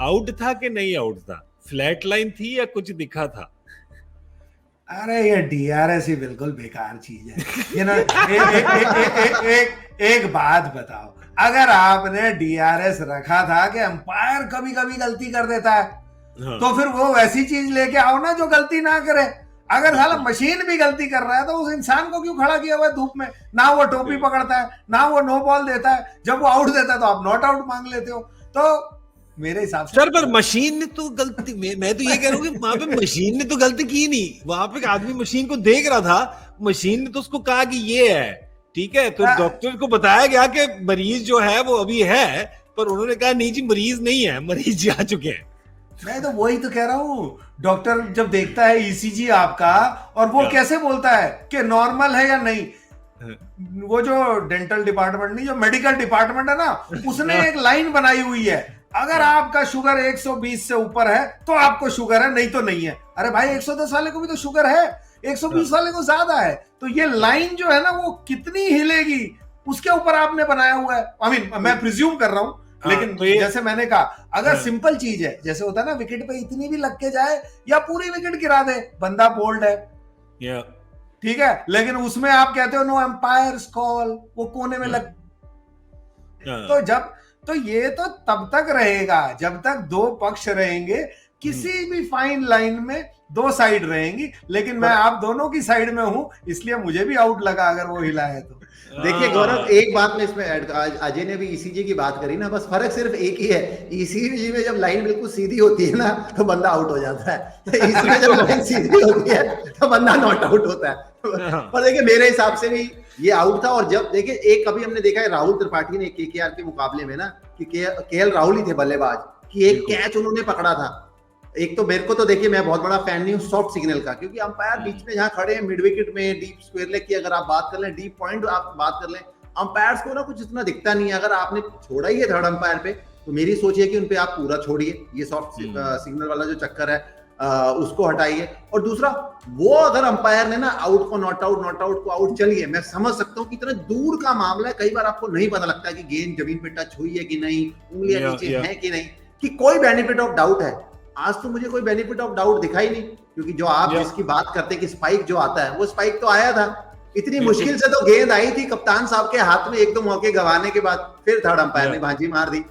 Out था कि नहीं आउट था, फ्लैट लाइन थी या कुछ दिखा था? अरे ये डीआरएस ही बिल्कुल बेकार चीज है। ये ना एक बात बताओ, अगर आपने डीआरएस रखा था कि अंपायर कभी कभी गलती कर देता है, हाँ। तो फिर वो वैसी चीज लेके आओ ना जो गलती ना करे। अगर साला मशीन भी गलती कर रहा है तो उस इंसान को क्यों खड़ा किया हुआ है धूप में? ना वो टोपी पकड़ता है, ना वो नो बॉल देता है, जब वो आउट देता है तो आप नॉट आउट मांग लेते हो। तो मेरे हिसाब से सर पर मशीन ने तो गलती, मैं तो ये कह रहा हूँ कि वहां पे मशीन ने तो गलती की नहीं, वहां पे आदमी मशीन को देख रहा था, मशीन ने तो उसको कहा कि ये है, ठीक है, तो डॉक्टर को बताया गया कि मरीज जो है वो अभी है, पर उन्होंने कहा नहीं जी मरीज नहीं है, मरीज जा चुके हैं। मैं तो वही तो कह रहा हूँ, डॉक्टर जब देखता है ईसीजी आपका और वो कैसे बोलता है कि नॉर्मल है या नहीं, वो जो डेंटल डिपार्टमेंट नहीं, जो मेडिकल डिपार्टमेंट है ना, उसने एक लाइन बनाई हुई है, अगर आपका शुगर 120 से ऊपर है तो आपको शुगर है, नहीं तो नहीं है। अरे भाई 110 वाले को भी तो शुगर है, 120 वाले को ज्यादा है। तो ये लाइन जो है ना वो कितनी हिलेगी उसके ऊपर आपने बनाया हुआ है। आई मीन मैं प्रिज्यूम कर रहा हूं, लेकिन तो जैसे मैंने कहा, अगर सिंपल चीज है, जैसे होता है ना विकेट पे इतनी भी लग के जाए या पूरी विकेट गिरा दे, बंदा बोल्ड है, ठीक है, लेकिन उसमें आप कहते हो नो एम्पायर्स कॉल, वो कोने में लग, तो ये तो तब तक रहेगा जब तक दो पक्ष रहेंगे, किसी भी फाइन लाइन में दो साइड रहेंगी, लेकिन मैं आप दोनों की साइड में हूं, इसलिए मुझे भी आउट लगा अगर वो हिला है तो। देखिए गौरव, एक बात में इसमें ऐड, अजय ने भी ईसीजी की बात करी ना, बस फर्क सिर्फ एक ही है, ईसीजी में जब लाइन बिल्कुल सीधी होती है ना तो बंदा आउट हो जाता है, ईसीजी में जब लाइन सीधी होती है तो बंदा नॉट आउट होता है। पर देखिए मेरे हिसाब से भी ये आउट था। और जब देखिए एक कभी हमने देखा है राहुल त्रिपाठी ने केकेआर के मुकाबले में ना, कि केएल राहुल ही थे बल्लेबाज, कि एक कैच उन्होंने पकड़ा था। एक तो मेरे को तो देखिए मैं बहुत बड़ा फैन नहीं हूँ सॉफ्ट सिग्नल का, क्योंकि अंपायर बीच में जहां खड़े हैं मिड विकेट में, डीप स्क्वायर लेग की अगर आप बात कर लें, डीप पॉइंट आप बात कर लें, अंपायर्स को ना कुछ इतना दिखता नहीं है। अगर आपने छोड़ा ही है थर्ड अंपायर पे, तो मेरी सोच है कि उनपे आप पूरा छोड़िए, ये सॉफ्ट सिग्नल वाला जो चक्कर है उसको हटाइए। और दूसरा, वो अगर अंपायर ने ना आउट को नॉट आउट, नॉट आउट को आउट, चलिए मैं समझ सकता हूँ कि इतना दूर का मामला है, कई बार आपको नहीं पता लगता कि गेंद जमीन पे टच हुई है कि नहीं, उंगलियां नीचे हैं कि नहीं, कि कोई बेनिफिट ऑफ डाउट है। आज तो मुझे कोई बेनिफिट ऑफ डाउट दिखाई नहीं, क्योंकि जो आप जिसकी बात करते हैं कि स्पाइक जो आता है, वो स्पाइक तो आया था, इतनी मुश्किल से तो गेंद आई थी कप्तान साहब के हाथ में, एक दो मौके गंवाने के बाद फिर थर्ड अंपायर ने बाजी मार दी।